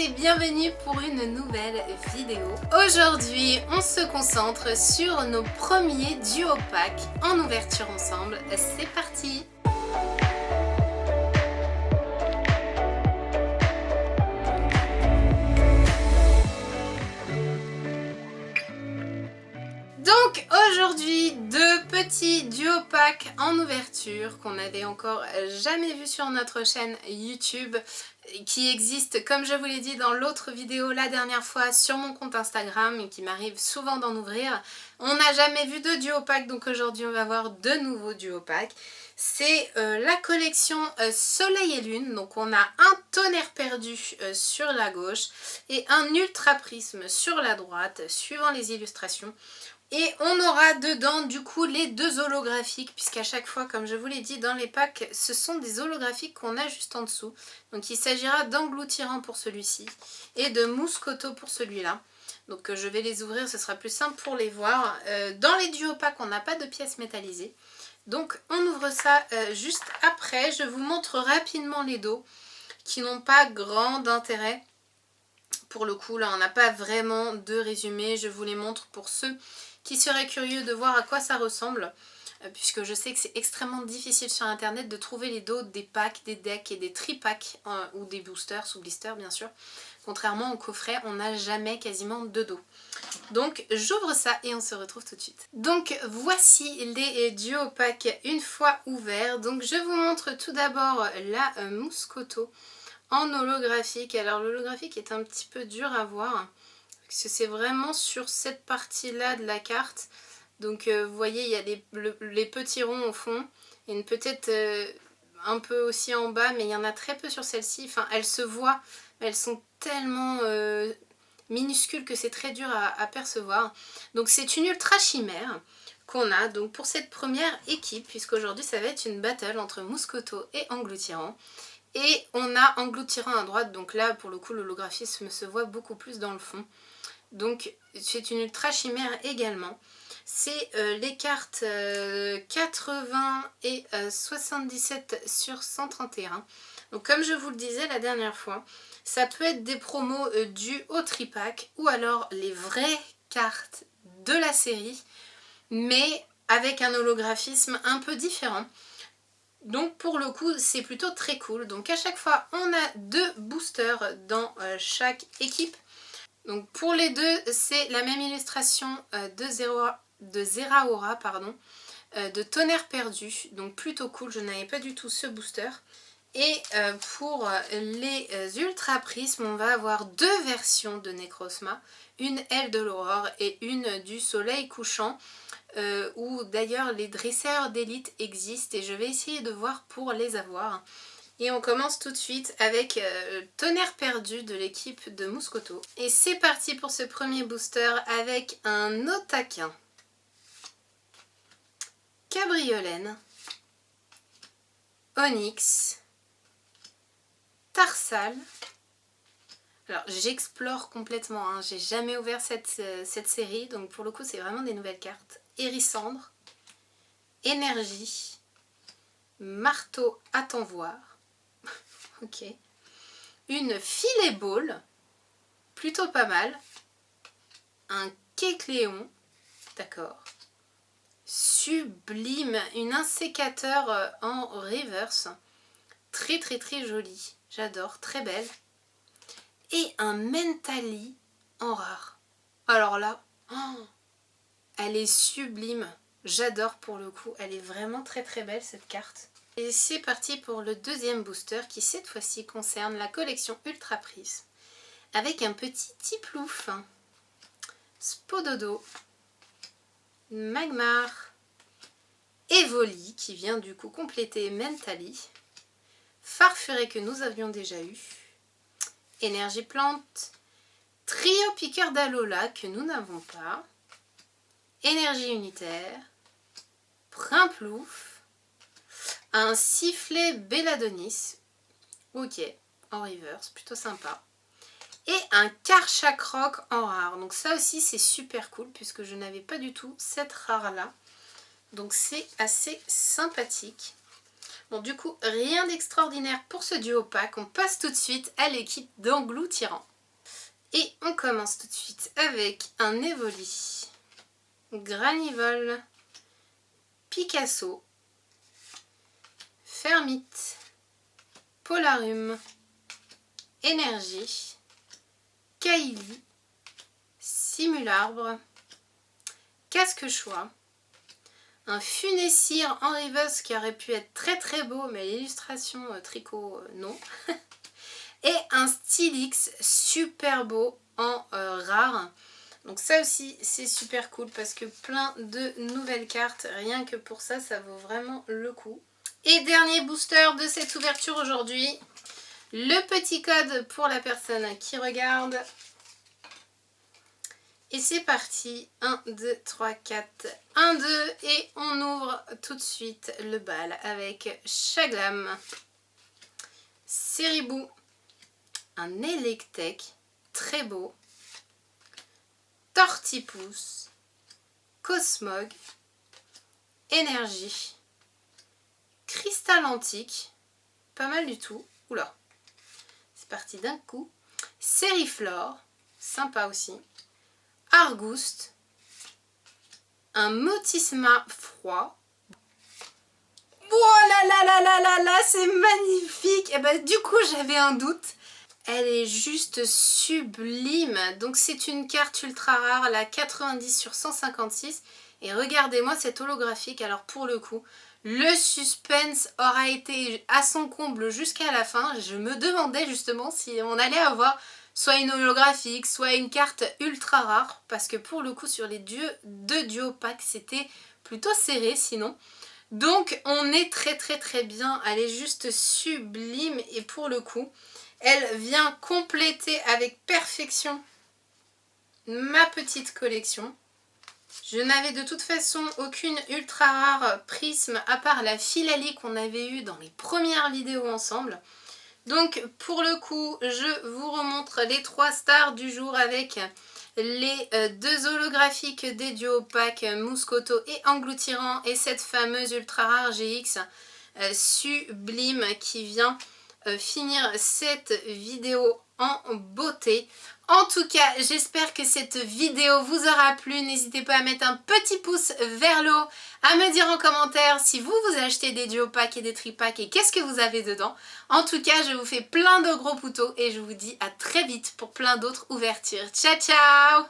et bienvenue pour une nouvelle vidéo. Aujourd'hui, on se concentre sur nos premiers duo packs en ouverture ensemble. C'est parti! Donc aujourd'hui, deux petits duo packs en ouverture qu'on n'avait encore jamais vu sur notre chaîne YouTube, qui existe, comme je vous l'ai dit dans l'autre vidéo la dernière fois, sur mon compte Instagram et qui m'arrive souvent d'en ouvrir. On n'a jamais vu de duo pack, donc aujourd'hui on va voir de nouveaux duo packs. C'est la collection Soleil et Lune, donc on a un tonnerre perdu sur la gauche et un ultra prisme sur la droite, suivant les illustrations. Et on aura dedans du coup les deux holographiques, puisqu'à chaque fois, comme je vous l'ai dit dans les packs, ce sont des holographiques qu'on a juste en dessous. Donc il s'agira d'Engloutirant pour celui-ci et de Mouscoto pour celui-là. Donc je vais les ouvrir, ce sera plus simple pour les voir. Dans les duo packs, on n'a pas de pièces métallisées. Donc on ouvre ça juste après. Je vous montre rapidement les dos qui n'ont pas grand intérêt. Pour le coup, là on n'a pas vraiment de résumé. Je vous les montre pour ceux qui seraient curieux de voir à quoi ça ressemble, puisque je sais que c'est extrêmement difficile sur internet de trouver les dos des packs, des decks et des tri-packs, ou des boosters sous blister bien sûr. Contrairement au coffret, on n'a jamais quasiment de dos. Donc j'ouvre ça et on se retrouve tout de suite. Donc voici les duo packs une fois ouverts. Donc je vous montre tout d'abord la Mouscoto en holographique. Alors l'holographique est un petit peu dur à voir, parce que c'est vraiment sur cette partie là de la carte. Donc vous voyez, il y a les petits ronds au fond et peut-être un peu aussi en bas, mais il y en a très peu sur celle-ci. Enfin, elles se voient, mais elles sont tellement minuscules que c'est très dur à percevoir. Donc c'est une ultra chimère qu'on a donc pour cette première équipe, puisqu'aujourd'hui ça va être une battle entre Mouscoto et Engloutirant. Et on a Engloutirant à droite, donc là pour le coup l'holographisme se voit beaucoup plus dans le fond. Donc c'est une ultra chimère également. C'est les cartes 80 et 77 sur 131. Donc comme je vous le disais la dernière fois, ça peut être des promos dus au tripack ou alors les vraies cartes de la série, mais avec un holographisme un peu différent. Donc pour le coup c'est plutôt très cool. Donc à chaque fois on a deux boosters dans chaque équipe. Donc pour les deux c'est la même illustration de Zeraora, pardon, de Tonnerre perdu. Donc plutôt cool, je n'avais pas du tout ce booster. Et pour les Ultra Prismes, on va avoir deux versions de Necrozma. Une aile de l'aurore et une du soleil couchant. Où d'ailleurs les dresseurs d'élite existent et je vais essayer de voir pour les avoir. Et on commence tout de suite avec Tonnerre perdu de l'équipe de Mouscoto. Et c'est parti pour ce premier booster avec un Otaquin, Cabriolène, Onyx, Tarsal. Alors j'explore complètement, hein. J'ai jamais ouvert cette série, donc pour le coup c'est vraiment des nouvelles cartes. Hérissandre, Énergie, Marteau à t'en voir. Ok. Une Filet Ball, plutôt pas mal. Un Kécléon, d'accord. Sublime, une insécateur en reverse. Très très très jolie, j'adore, très belle. Et un Mentali en rare. Alors là, oh, elle est sublime. J'adore pour le coup, elle est vraiment très très belle cette carte. Et c'est parti pour le deuxième booster qui cette fois-ci concerne la collection Ultra Prisme. Avec un petit Tiplouf, Spododo, Magmar, Evoli qui vient du coup compléter Mentali, Farfuré que nous avions déjà eu, Énergie Plante, Trio Piqueur d'Alola que nous n'avons pas, Énergie Unitaire, Primplouf, un Sifflet Belladonis, ok, en reverse, plutôt sympa. Et un Karchakroc en rare. Donc ça aussi c'est super cool puisque je n'avais pas du tout cette rare là. Donc c'est assez sympathique. Bon du coup rien d'extraordinaire pour ce duo pack. On passe tout de suite à l'équipe d'Engloutirant. Et on commence tout de suite avec un Evoli, Granivol, Picasso, Fermite, Polarium, Énergie, Kaili, Simularbre, Casque-Choix, un Funessire en reverse qui aurait pu être très très beau, mais l'illustration tricot non. Et un Stylix super beau en rare. Donc ça aussi c'est super cool parce que plein de nouvelles cartes, rien que pour ça, ça vaut vraiment le coup. Et dernier booster de cette ouverture aujourd'hui, le petit code pour la personne qui regarde. Et c'est parti, 1, 2, 3, 4, 1, 2 et on ouvre tout de suite le bal avec Chaglam, Seribou, un Electek très beau, Tortipousse, Cosmog, Énergie, Cristal Antique, pas mal du tout, oula, c'est parti d'un coup, Sériflore, sympa aussi, Argouste, un Motisma froid. Oh là là là là là là, c'est magnifique. Et ben, du coup j'avais un doute. Elle est juste sublime. Donc c'est une carte ultra rare, la 90 sur 156. Et regardez-moi cette holographique. Alors pour le coup, le suspense aura été à son comble jusqu'à la fin. Je me demandais justement si on allait avoir soit une holographique, soit une carte ultra rare. Parce que pour le coup, sur les deux duo packs, c'était plutôt serré sinon. Donc on est très très très bien. Elle est juste sublime. Et pour le coup, elle vient compléter avec perfection ma petite collection. Je n'avais de toute façon aucune ultra rare prisme à part la Philalie qu'on avait eue dans les premières vidéos ensemble. Donc pour le coup, je vous remontre les 3 stars du jour avec les 2 holographiques des duo packs Mouscoto et Engloutirant et cette fameuse ultra rare GX sublime qui vient finir cette vidéo en beauté. En tout cas, j'espère que cette vidéo vous aura plu. N'hésitez pas à mettre un petit pouce vers le haut, à me dire en commentaire si vous achetez des duo packs et des tripacks et qu'est-ce que vous avez dedans. En tout cas, je vous fais plein de gros poutos et je vous dis à très vite pour plein d'autres ouvertures. Ciao ciao!